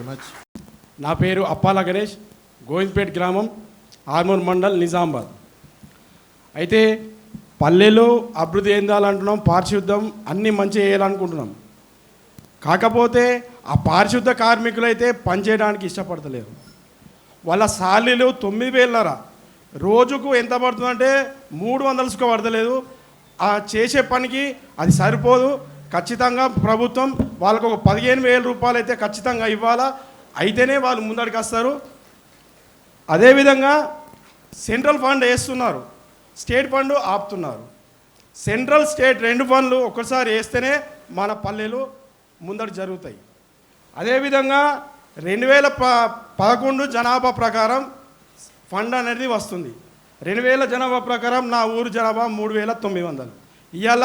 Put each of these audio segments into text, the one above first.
Much. నా పేరు అప్పాల గణేష్, గోవింద్పేట్ గ్రామం, ఆర్మూర్ మండల్, నిజామాబాద్. అయితే పల్లెలు అభివృద్ధి చెందాలంటున్నాం, పారిశుద్ధం అన్నీ మంచి చేయాలనుకుంటున్నాం. కాకపోతే ఆ పారిశుద్ధ కార్మికులు అయితే పనిచేయడానికి ఇష్టపడతలేరు. వాళ్ళ సాలీలు 9,000 రోజుకు ఎంత పడుతుందంటే 300 సుఖ పడతలేదు. ఆ చేసే పనికి అది సరిపోదు. ఖచ్చితంగా ప్రభుత్వం వాళ్ళకు ఒక 15,000 రూపాయలు అయితే ఖచ్చితంగా ఇవ్వాలా, అయితేనే వాళ్ళు ముందడికి వస్తారు. అదేవిధంగా సెంట్రల్ ఫండ్ వేస్తున్నారు, స్టేట్ ఫండ్ ఆపుతున్నారు. సెంట్రల్ స్టేట్ 2 ఫండ్లు ఒక్కసారి వేస్తేనే మన పల్లెలు ముందడు జరుగుతాయి. అదేవిధంగా 2011 జనాభా ప్రకారం ఫండ్ అనేది వస్తుంది. 2000 జనాభా ప్రకారం నా ఊరు జనాభా 3,900, ఇవాళ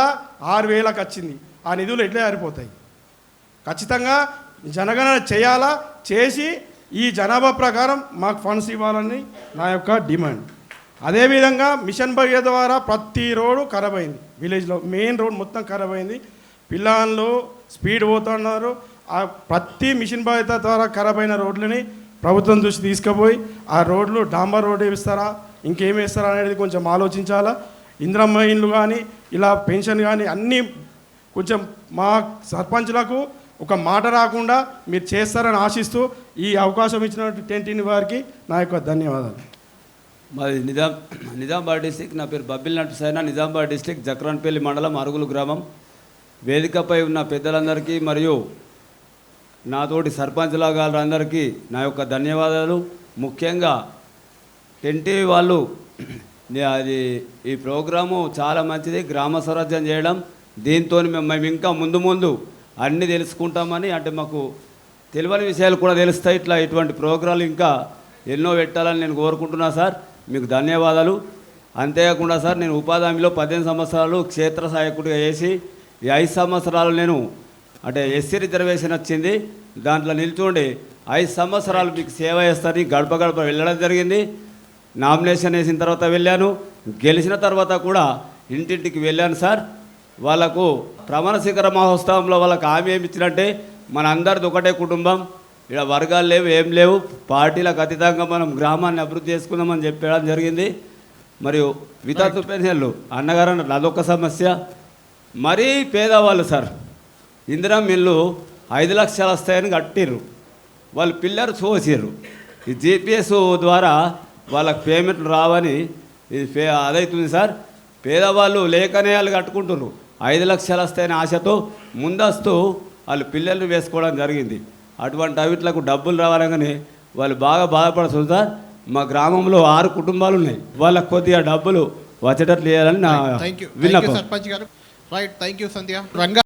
6,000కి వచ్చింది. ఆ నిధులు ఎట్లా సరిపోతాయి? ఖచ్చితంగా జనగణన చేయాలా, చేసి ఈ జనాభా ప్రకారం మాకు ఫండ్స్ ఇవ్వాలని నా యొక్క డిమాండ్. అదేవిధంగా మిషన్ భగీరథ ద్వారా ప్రతి రోడ్డు ఖరాబ్ అయింది. విలేజ్లో మెయిన్ రోడ్ మొత్తం ఖరాబ్ అయింది. పిల్లలు స్పీడ్ పోతున్నారు. ఆ ప్రతి మిషన్ భగీరథ ద్వారా ఖరాబ్ అయిన రోడ్లని ప్రభుత్వం దృష్టి తీసుకుపోయి ఆ రోడ్లు డాంబర్ రోడ్ వేస్తారా, ఇంకేం వేస్తారా అనేది కొంచెం ఆలోచించాలా. ఇందిరమ్మ ఇండ్లు కానీ ఇలా పెన్షన్ కానీ అన్నీ కొంచెం మా సర్పంచ్లకు ఒక మాట రాకుండా మీరు చేస్తారని ఆశిస్తూ ఈ అవకాశం ఇచ్చినటువంటి టెంటిని వారికి నా యొక్క ధన్యవాదాలు. మాది నిజామాబాద్ డిస్టిక్. నా పేరు బబ్బిల్ నట్టు. నిజామాబాద్ డిస్టిక్ జక్రాన్పల్లి మండలం, అరుగులు గ్రామం. వేదికపై ఉన్న పెద్దలందరికీ మరియు నాతోటి సర్పంచ్ల గారందరికీ నా యొక్క ధన్యవాదాలు. ముఖ్యంగా టెన్టీవీ వాళ్ళు అది ఈ ప్రోగ్రాము చాలా మంచిది, గ్రామ స్వరాజ్యం చేయడం. దీంతో మేము ఇంకా ముందు అన్నీ తెలుసుకుంటామని, అంటే మాకు తెలియని విషయాలు కూడా తెలుస్తాయి. ఇటువంటి ప్రోగ్రాలు ఇంకా ఎన్నో పెట్టాలని నేను కోరుకుంటున్నా సార్. మీకు ధన్యవాదాలు. అంతేకాకుండా సార్, నేను ఉపాధి హామీలో 18 సంవత్సరాలు క్షేత్ర సహాయకుడిగా చేసి ఈ 5 సంవత్సరాలు నేను అంటే ఎస్సీ రిజర్వేషన్ వచ్చింది, దాంట్లో నిల్చోండి 5 సంవత్సరాలు మీకు సేవ చేస్తారని గడప గడప వెళ్ళడం జరిగింది. నామినేషన్ వేసిన తర్వాత వెళ్ళాను, గెలిచిన తర్వాత కూడా ఇంటింటికి వెళ్ళాను సార్. వాళ్ళకు ప్రమాణ శిఖర మహోత్సవంలో వాళ్ళకి హామీ ఏమి ఇచ్చినట్టే మన అందరిది ఒకటే కుటుంబం, ఇక్కడ వర్గాలు లేవు, ఏం లేవు, పార్టీలకు అతీతంగా మనం గ్రామాన్ని అభివృద్ధి చేసుకుందామని చెప్పడం జరిగింది. మరియు వితంతు పెన్షన్లు అన్నగారు అదొక సమస్య. మరీ పేదవాళ్ళు సార్, ఇందిరమ్మ ఇల్లు 5 లక్షలు వస్తాయని కట్టిర్రు, వాళ్ళు పిల్లలు చూసిర్రు. ఈ జీపీఎస్ ద్వారా వాళ్ళకి పేమెంట్లు రావని ఇది అదవుతుంది సార్. పేదవాళ్ళు లేకనే వాళ్ళు కట్టుకుంటున్నారు. 5 లక్షలు వస్తాయని ఆశతో ముందస్తు వాళ్ళు పిల్లలు వేసుకోవడం జరిగింది. అటువంటి అవిట్లకు డబ్బులు రావాలని వాళ్ళు బాగా బాధపడుతుంది సార్. మా గ్రామంలో 6 కుటుంబాలు ఉన్నాయి, వాళ్ళకు కొద్దిగా డబ్బులు వచ్చేటట్లు చేయాలని నా విన్నపం. సర్పంచ్ గారు. Right, thank you Sandhya. Ranga